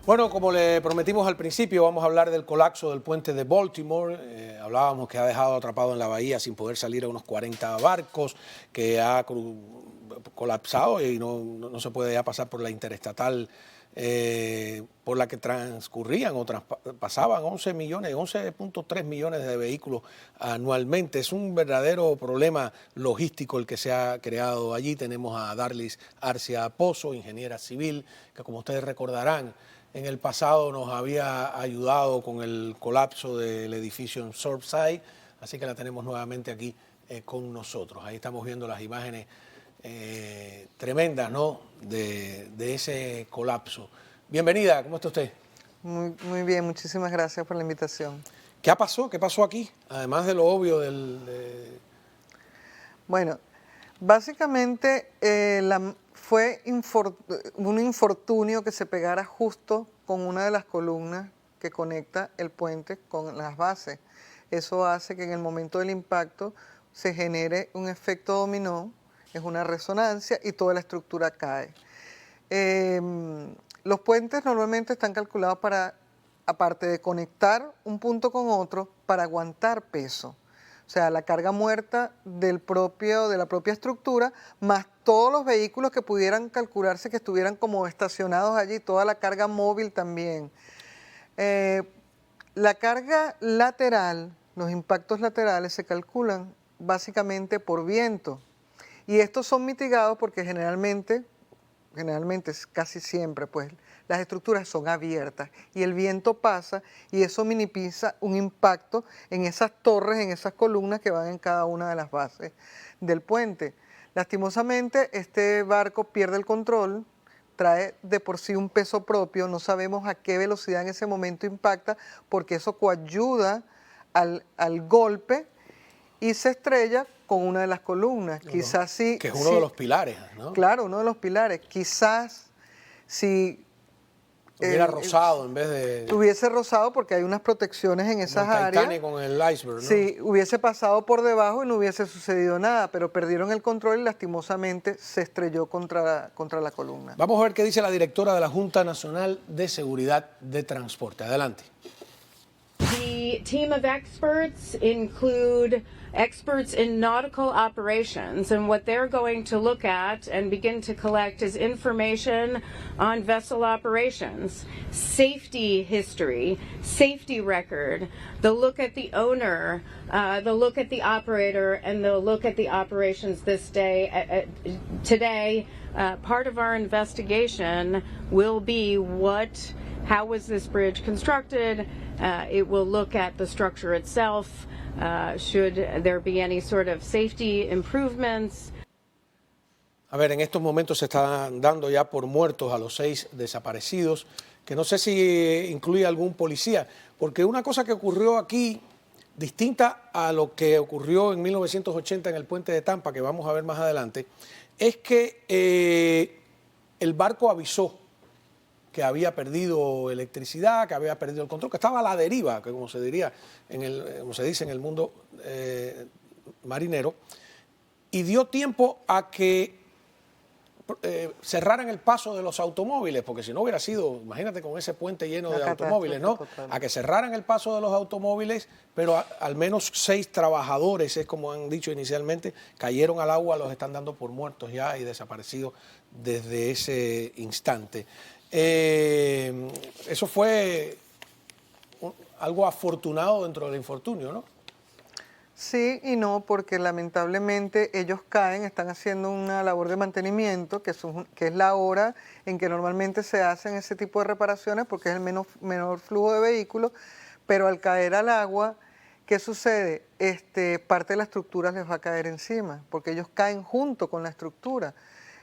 Bueno, como le prometimos al principio, vamos a hablar del colapso del puente de Baltimore. Hablábamos que ha dejado atrapado en la bahía sin poder salir a unos 40 barcos, que ha colapsado y no se puede ya pasar por la interestatal por la que transcurrían o pasaban 11.3 millones de vehículos anualmente. Es un verdadero problema logístico el que se ha creado allí. Tenemos a Darlis Arcia Pozo, ingeniera civil, que como ustedes recordarán, en el pasado nos había ayudado con el colapso del edificio en Surfside, así que la tenemos nuevamente aquí con nosotros. Ahí estamos viendo las imágenes tremendas, ¿no?, de ese colapso. Bienvenida, ¿cómo está usted? Muy bien, muchísimas gracias por la invitación. ¿Qué pasó? ¿Qué pasó aquí? Además de lo obvio Bueno, básicamente fue un infortunio que se pegara justo con una de las columnas que conecta el puente con las bases. Eso hace que en el momento del impacto se genere un efecto dominó, es una resonancia y toda la estructura cae. Los puentes normalmente están calculados para, aparte de conectar un punto con otro, para aguantar peso. O sea, la carga muerta de la propia estructura, más todos los vehículos que pudieran calcularse que estuvieran como estacionados allí, toda la carga móvil también. La carga lateral, los impactos laterales se calculan básicamente por viento. Y estos son mitigados porque generalmente casi siempre, pues las estructuras son abiertas y el viento pasa y eso minimiza un impacto en esas torres, en esas columnas que van en cada una de las bases del puente. Lastimosamente, este barco pierde el control, trae de por sí un peso propio, no sabemos a qué velocidad en ese momento impacta porque eso coayuda al golpe y se estrella con una de las columnas. Quizás sí. Que es uno de los pilares, ¿no? Claro, uno de los pilares. Quizás si hubiera rozado en vez de... Hubiese rozado porque hay unas protecciones en esas áreas. Titanic con el iceberg, ¿no? Sí, hubiese pasado por debajo y no hubiese sucedido nada, pero perdieron el control y lastimosamente se estrelló contra la columna. Vamos a ver qué dice la directora de la Junta Nacional de Seguridad de Transporte. Adelante. The team of experts include experts in nautical operations, and what they're going to look at and begin to collect is information on vessel operations, safety history, safety record. They'll look at the owner, they'll look at the operator, and they'll look at the operations this day. Today, part of our investigation will be how was this bridge constructed? It will look at the structure itself. Should there be any sort of safety improvements? A ver, en estos momentos se están dando ya por muertos a los 6 desaparecidos, que no sé si incluye algún policía, porque una cosa que ocurrió aquí, distinta a lo que ocurrió en 1980 en el puente de Tampa, que vamos a ver más adelante, es que el barco avisó que había perdido electricidad, que había perdido el control, que estaba a la deriva, que como se diría, como se dice en el mundo marinero, y dio tiempo a que cerraran el paso de los automóviles, porque si no hubiera sido, imagínate con ese puente lleno de automóviles, ¿no? A que cerraran el paso de los automóviles, pero al menos 6 trabajadores, es como han dicho inicialmente, cayeron al agua, los están dando por muertos ya y desaparecidos desde ese instante. Eso fue algo afortunado dentro del infortunio, ¿no? Sí y no, porque lamentablemente ellos caen, están haciendo una labor de mantenimiento, que es la hora en que normalmente se hacen ese tipo de reparaciones, porque es el menor flujo de vehículos, pero al caer al agua, ¿qué sucede? Parte de la estructura les va a caer encima, porque ellos caen junto con la estructura.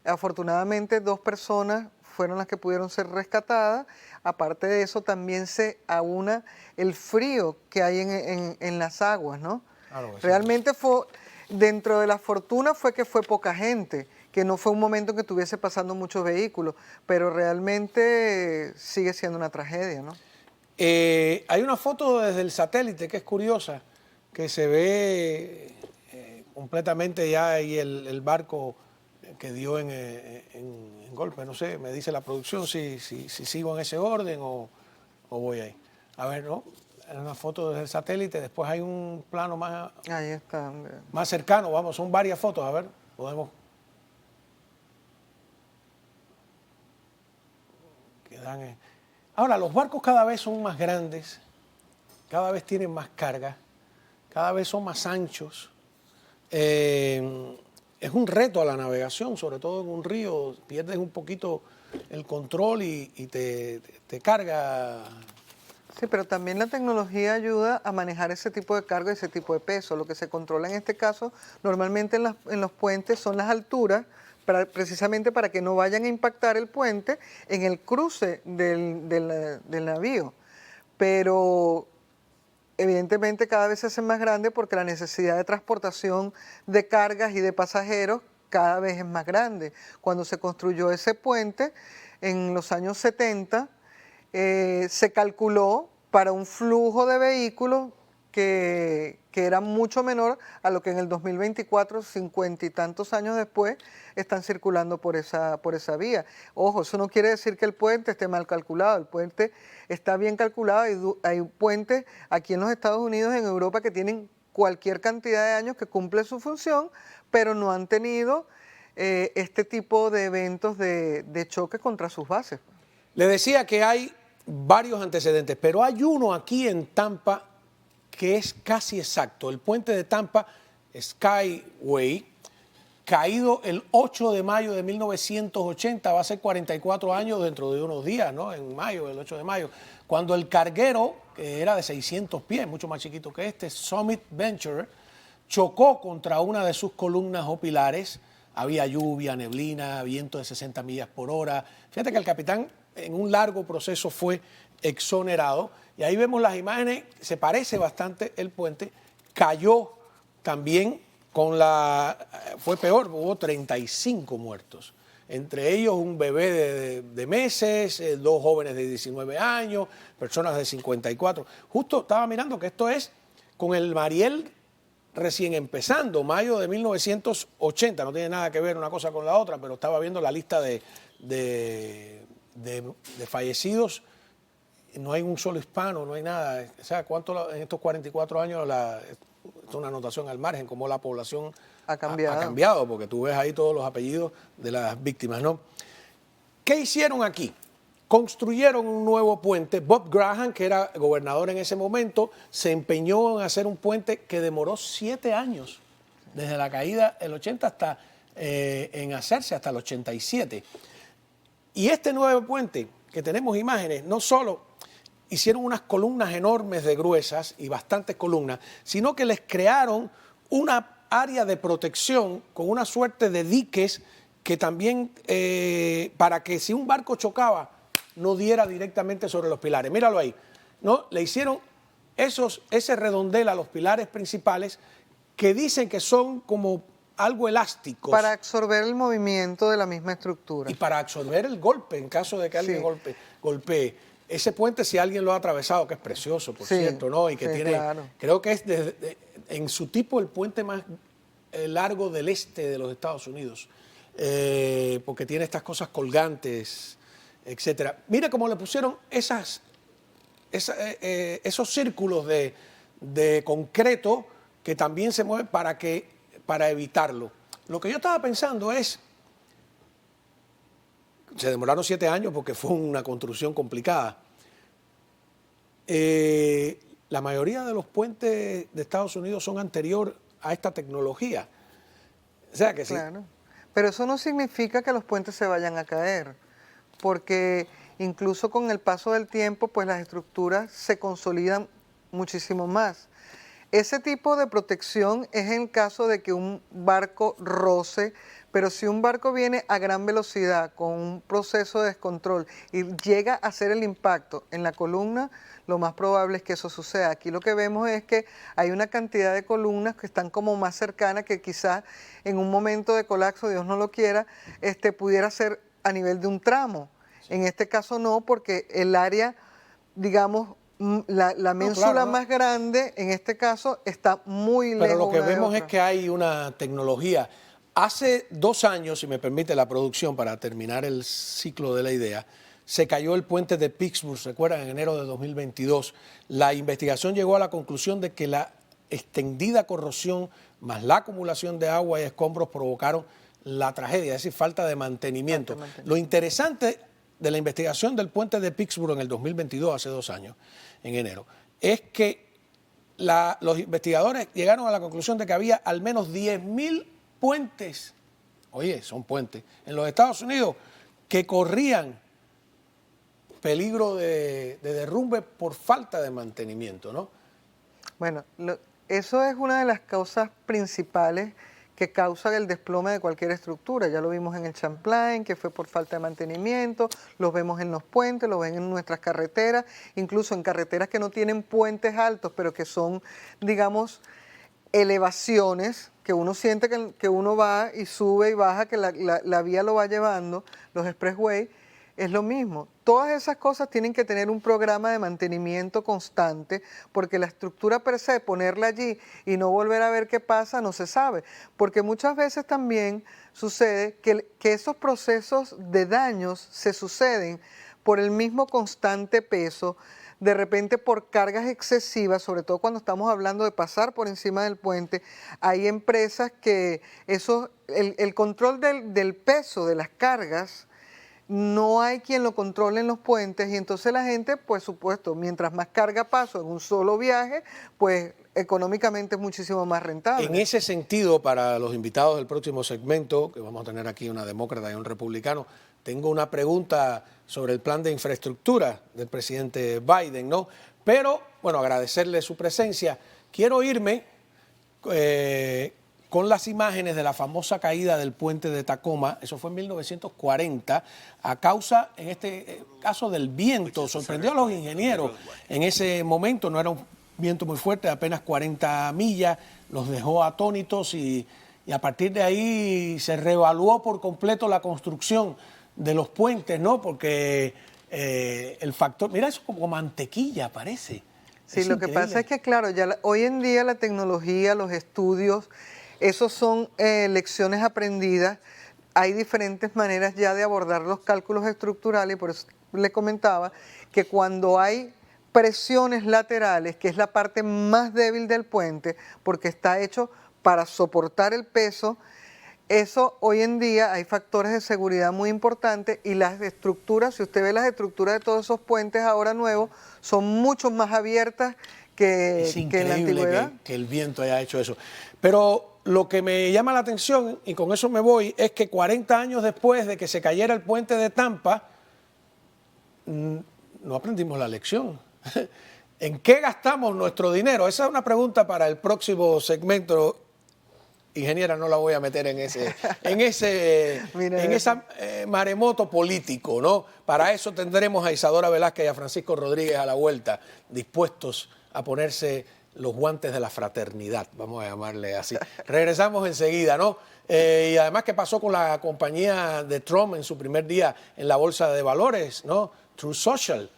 Afortunadamente 2 personas fueron las que pudieron ser rescatadas. Aparte de eso, también se aúna el frío que hay en las aguas, ¿no? Claro, realmente fue, dentro de la fortuna fue que fue poca gente, que no fue un momento en que estuviese pasando muchos vehículos, pero realmente sigue siendo una tragedia, ¿no? Hay una foto desde el satélite que es curiosa, que se ve completamente ya ahí el barco que dio en golpe. No sé, me dice la producción si sigo en ese orden o voy ahí. A ver, ¿no? En una foto desde el satélite, después hay un plano más, Ahí está. más cercano, vamos, son varias fotos, a ver, podemos... Ahora, los barcos cada vez son más grandes, cada vez tienen más carga, cada vez son más anchos. Es un reto a la navegación, sobre todo en un río, pierdes un poquito el control y te carga. Sí, pero también la tecnología ayuda a manejar ese tipo de carga y ese tipo de peso. Lo que se controla en este caso, normalmente en los puentes, son las alturas, precisamente para que no vayan a impactar el puente en el cruce del navío. Pero evidentemente cada vez se hace más grande porque la necesidad de transportación de cargas y de pasajeros cada vez es más grande. Cuando se construyó ese puente en los años 70, se calculó para un flujo de vehículos que era mucho menor a lo que en el 2024, 50 y tantos años después, están circulando por esa vía. Ojo, eso no quiere decir que el puente esté mal calculado, el puente está bien calculado. Hay puentes aquí en los Estados Unidos, en Europa, que tienen cualquier cantidad de años que cumple su función, pero no han tenido este tipo de eventos de choque contra sus bases. Le decía que hay varios antecedentes, pero hay uno aquí en Tampa que es casi exacto. El puente de Tampa, Skyway, caído el 8 de mayo de 1980, va a ser 44 años dentro de unos días, ¿no? En mayo, el 8 de mayo, cuando el carguero, que era de 600 pies, mucho más chiquito que este, Summit Venture, chocó contra una de sus columnas o pilares. Había lluvia, neblina, viento de 60 millas por hora. Fíjate que el capitán en un largo proceso fue exonerado. Y ahí vemos las imágenes, se parece bastante el puente. Cayó también fue peor, hubo 35 muertos. Entre ellos un bebé de meses, 2 jóvenes de 19 años, personas de 54. Justo estaba mirando que esto es con el Mariel recién empezando, mayo de 1980, no tiene nada que ver una cosa con la otra, pero estaba viendo la lista de fallecidos, no hay un solo hispano, no hay nada. O sea, ¿cuánto en estos 44 años, es una anotación al margen, cómo la población ha cambiado, porque tú ves ahí todos los apellidos de las víctimas, ¿no? ¿Qué hicieron aquí? Construyeron un nuevo puente. Bob Graham, que era gobernador en ese momento, se empeñó en hacer un puente que demoró 7 años, desde la caída del 80 hasta en hacerse hasta el 87. Y este nuevo puente, que tenemos imágenes, no solo hicieron unas columnas enormes de gruesas y bastantes columnas, sino que les crearon una área de protección con una suerte de diques que también, para que si un barco chocaba, no diera directamente sobre los pilares. Míralo ahí, ¿no? Le hicieron ese redondel a los pilares principales que dicen que son como algo elásticos. Para absorber el movimiento de la misma estructura. Y para absorber el golpe, en caso de que alguien golpee. Ese puente, si alguien lo ha atravesado, que es precioso, por cierto, ¿no? Y que tiene, claro, creo que es en su tipo el puente más largo del este de los Estados Unidos, porque tiene estas cosas colgantes, etcétera. Mira cómo le pusieron esos círculos de concreto que también se mueven para evitarlo. Lo que yo estaba pensando es, se demoraron 7 años porque fue una construcción complicada. La mayoría de los puentes de Estados Unidos son anterior a esta tecnología. O sea que sí. Claro. Pero eso no significa que los puentes se vayan a caer, porque incluso con el paso del tiempo, pues las estructuras se consolidan muchísimo más. Ese tipo de protección es en caso de que un barco roce, pero si un barco viene a gran velocidad con un proceso de descontrol y llega a hacer el impacto en la columna, lo más probable es que eso suceda. Aquí lo que vemos es que hay una cantidad de columnas que están como más cercanas, que quizás en un momento de colapso, Dios no lo quiera, pudiera ser a nivel de un tramo. Sí. En este caso no, porque el área, digamos, la ménsula más grande, en este caso, está muy lejos. Pero lo que vemos es que hay una tecnología. Hace 2 años, si me permite la producción, para terminar el ciclo de la idea, se cayó el puente de Pittsburgh, ¿recuerdan? En enero de 2022. La investigación llegó a la conclusión de que la extendida corrosión más la acumulación de agua y escombros provocaron la tragedia, es decir, falta de mantenimiento. Lo interesante de la investigación del puente de Pittsburgh en el 2022, hace 2 años, en enero, es que los investigadores llegaron a la conclusión de que había al menos 10.000 puentes, oye, son puentes, en los Estados Unidos que corrían peligro de derrumbe por falta de mantenimiento, ¿no? Bueno, eso es una de las causas principales que causan el desplome de cualquier estructura. Ya lo vimos en el Champlain, que fue por falta de mantenimiento, los vemos en los puentes, lo ven en nuestras carreteras, incluso en carreteras que no tienen puentes altos, pero que son, digamos, elevaciones que uno siente que uno va y sube y baja, que la vía lo va llevando, los expressway, es lo mismo. Todas esas cosas tienen que tener un programa de mantenimiento constante, porque la estructura per se, ponerla allí y no volver a ver qué pasa, no se sabe. Porque muchas veces también sucede que esos procesos de daños se suceden por el mismo constante peso, de repente por cargas excesivas, sobre todo cuando estamos hablando de pasar por encima del puente. Hay empresas que el control del peso de las cargas, no hay quien lo controle en los puentes, y entonces la gente, pues supuesto, mientras más carga paso en un solo viaje, pues económicamente es muchísimo más rentable. En ese sentido, para los invitados del próximo segmento, que vamos a tener aquí una demócrata y un republicano, tengo una pregunta sobre el plan de infraestructura del presidente Biden, ¿no? Pero, bueno, agradecerle su presencia. Quiero irme con las imágenes de la famosa caída del puente de Tacoma. Eso fue en 1940, a causa, en este caso, del viento. Sorprendió a los ingenieros en ese momento. No era un viento muy fuerte, apenas 40 millas, los dejó atónitos y a partir de ahí se reevaluó por completo la construcción de los puentes, ¿no? Porque el factor, mira, eso como mantequilla parece. Sí, lo que pasa es que, claro, ya hoy en día la tecnología, los estudios, esos son lecciones aprendidas. Hay diferentes maneras ya de abordar los cálculos estructurales, y por eso le comentaba que cuando hay presiones laterales, que es la parte más débil del puente, porque está hecho para soportar el peso, eso hoy en día hay factores de seguridad muy importantes, y las estructuras, si usted ve las estructuras de todos esos puentes ahora nuevos, son mucho más abiertas que en la antigüedad. Que el viento haya hecho eso. Pero lo que me llama la atención, y con eso me voy, es que 40 años después de que se cayera el puente de Tampa, no aprendimos la lección. ¿En qué gastamos nuestro dinero? Esa es una pregunta para el próximo segmento. Ingeniera, no la voy a meter en esa maremoto político, ¿no? Para eso tendremos a Isadora Velázquez y a Francisco Rodríguez a la vuelta, dispuestos a ponerse los guantes de la fraternidad, vamos a llamarle así. Regresamos enseguida, ¿no? Y además, ¿qué pasó con la compañía de Trump en su primer día en la bolsa de valores, ¿no? True Social.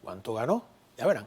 ¿Cuánto ganó? Ya verán.